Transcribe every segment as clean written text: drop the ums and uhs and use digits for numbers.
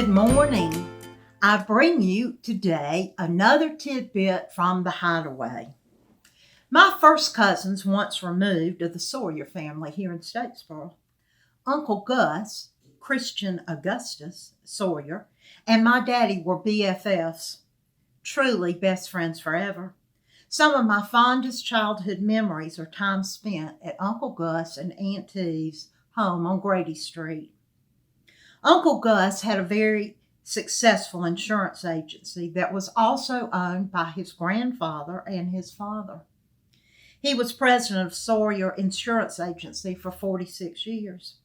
Good morning. I bring you today another tidbit from the Hideway. My first cousins once removed of the Sorrier family here in Statesboro. Uncle Gus, Christian Augustus Sorrier, and my daddy were BFFs, truly best friends forever. Some of my fondest childhood memories are time spent at Uncle Gus and Aunt Eve's home on Grady Street. Uncle Gus had a very successful insurance agency that was also owned by his grandfather and his father. He was president of Sorrier Insurance Agency for 46 years.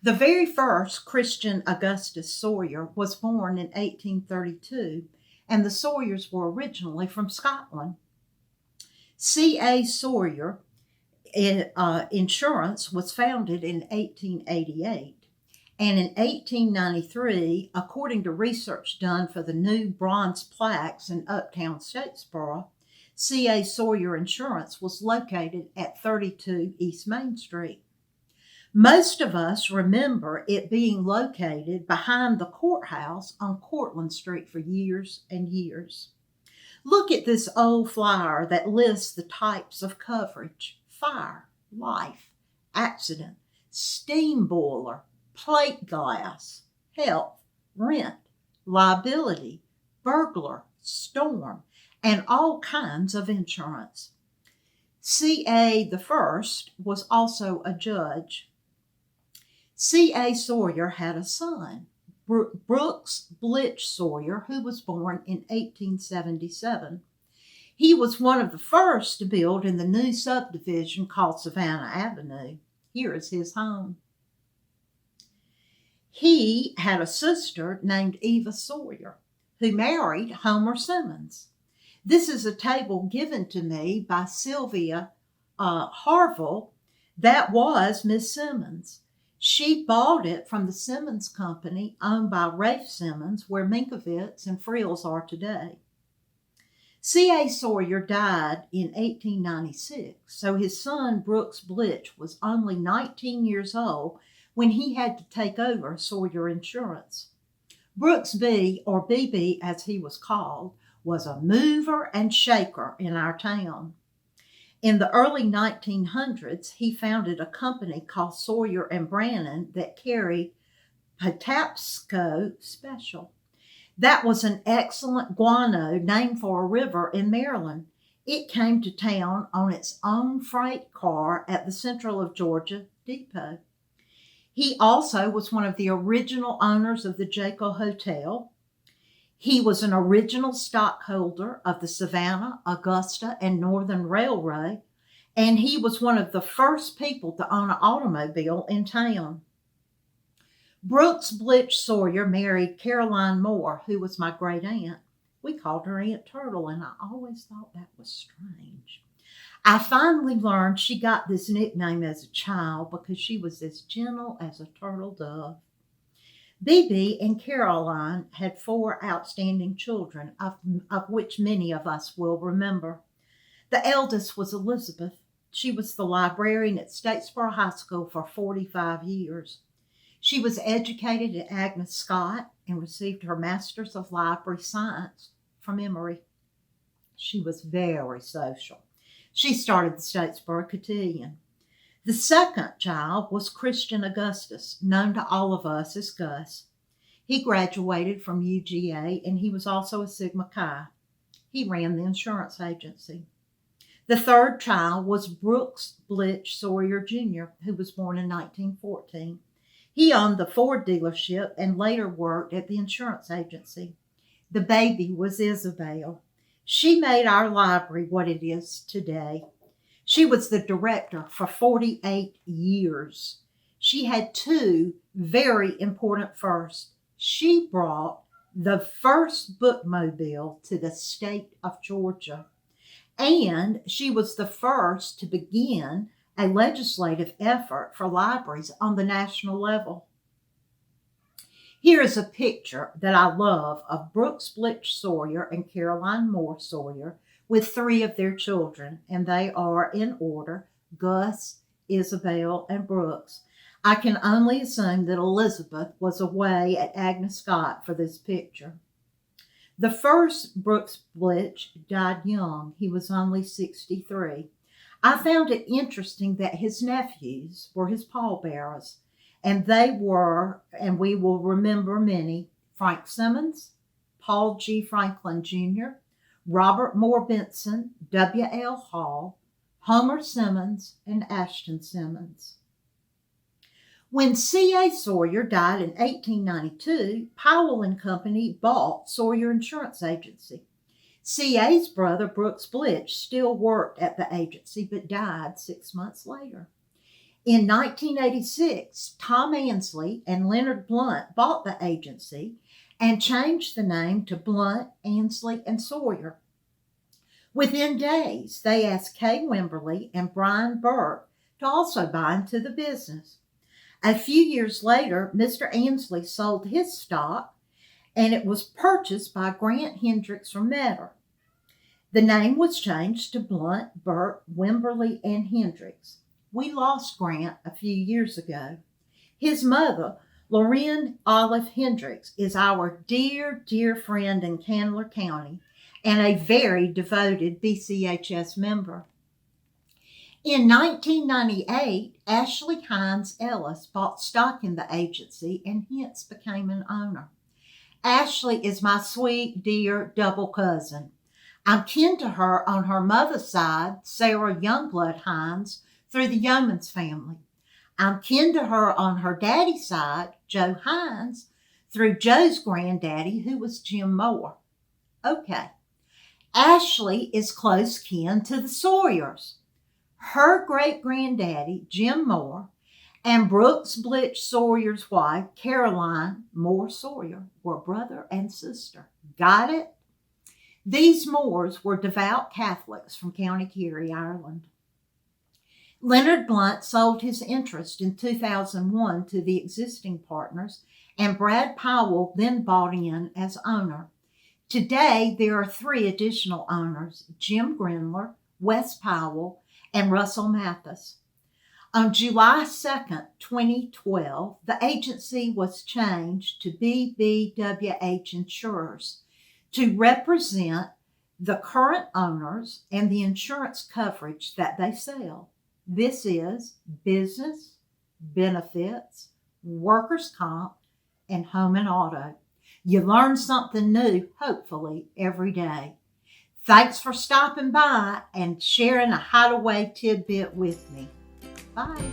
The very first Christian Augustus Sorrier was born in 1832, and the Sorriers were originally from Scotland. C.A. Sorrier Insurance was founded in 1888. And in 1893, according to research done for the new bronze plaques in Uptown Statesboro, C.A. Sorrier Insurance was located at 32 East Main Street. Most of us remember it being located behind the courthouse on Cortlandt Street for years and years. Look at this old flyer that lists the types of coverage: fire, life, accident, steam boiler, plate glass, health, rent, liability, burglar, storm, and all kinds of insurance. C.A. the first was also a judge. C.A. Sorrier had a son, Brooks Blitch Sorrier, who was born in 1877. He was one of the first to build in the new subdivision called Savannah Avenue. Here is his home. He had a sister named Eva Sorrier, who married Homer Simmons. This is a table given to me by Sylvia Harville. That was Miss Simmons. She bought it from the Simmons Company, owned by Rafe Simmons, where Minkovitz and Frills are today. C.A. Sorrier died in 1896, so his son Brooks Blitch was only 19 years old when he had to take over Sorrier Insurance. Brooks B., or BB as he was called, was a mover and shaker in our town. In the early 1900s, he founded a company called Sorrier and Brannan that carried Patapsco Special. That was an excellent guano named for a river in Maryland. It came to town on its own freight car at the Central of Georgia Depot. He also was one of the original owners of the Jaco Hotel. He was an original stockholder of the Savannah, Augusta, and Northern Railway, and he was one of the first people to own an automobile in town. Brooks Blitch Sorrier married Caroline Moore, who was my great aunt. We called her Aunt Turtle, and I always thought that was strange. I finally learned she got this nickname as a child because she was as gentle as a turtle dove. BB and Caroline had 4 outstanding children, of which many of us will remember. The eldest was Elizabeth. She was the librarian at Statesboro High School for 45 years. She was educated at Agnes Scott and received her Master's of Library Science from Emory. She was very social. She started the Statesboro Cotillion. The second child was Christian Augustus, known to all of us as Gus. He graduated from UGA, and he was also a Sigma Chi. He ran the insurance agency. The third child was Brooks Blitch Sorrier Jr., who was born in 1914. He owned the Ford dealership and later worked at the insurance agency. The baby was Isabel. She made our library what it is today. She was the director for 48 years. She had 2 very important firsts. She brought the first bookmobile to the state of Georgia, and she was the first to begin a legislative effort for libraries on the national level. Here is a picture that I love of Brooks Blitch Sorrier and Caroline Moore Sorrier with 3 of their children, and they are in order: Gus, Isabel, and Brooks. I can only assume that Elizabeth was away at Agnes Scott for this picture. The first Brooks Blitch died young. He was only 63. I found it interesting that his nephews were his pallbearers, and they were, and we will remember many, Frank Simmons, Paul G. Franklin Jr., Robert Moore Benson, W.L. Hall, Homer Simmons, and Ashton Simmons. When C.A. Sorrier died in 1892, Powell and Company bought Sorrier Insurance Agency. C.A.'s brother, Brooks Blitch, still worked at the agency but died 6 months later. In 1986, Tom Ansley and Leonard Blunt bought the agency and changed the name to Blunt, Ansley, and Sorrier. Within days, they asked Kay Wimberly and Brian Burke to also buy into the business. A few years later, Mr. Ansley sold his stock, and it was purchased by Grant Hendricks from Metter. The name was changed to Blunt, Burke, Wimberly, and Hendricks. We lost Grant a few years ago. His mother, Lorraine Olive Hendricks, is our dear, dear friend in Candler County and a very devoted BCHS member. In 1998, Ashley Hines Ellis bought stock in the agency and hence became an owner. Ashley is my sweet, dear double cousin. I'm kin to her on her mother's side, Sarah Youngblood Hines, through the Yeomans family. I'm kin to her on her daddy's side, Joe Hines, through Joe's granddaddy, who was Jim Moore. Okay. Ashley is close kin to the Sawyers. Her great-granddaddy, Jim Moore, and Brooks Blitch Sawyer's wife, Caroline Moore Sorrier, were brother and sister. Got it? These Moores were devout Catholics from County Kerry, Ireland. Leonard Blunt sold his interest in 2001 to the existing partners, and Brad Powell then bought in as owner. Today, there are 3 additional owners, Jim Grindler, Wes Powell, and Russell Mathis. On July 2nd, 2012, the agency was changed to BBWH Insurers to represent the current owners and the insurance coverage that they sell. This is business, benefits, workers' comp, and home and auto. You learn something new, hopefully, every day. Thanks for stopping by and sharing a Hideway tidbit with me. Bye.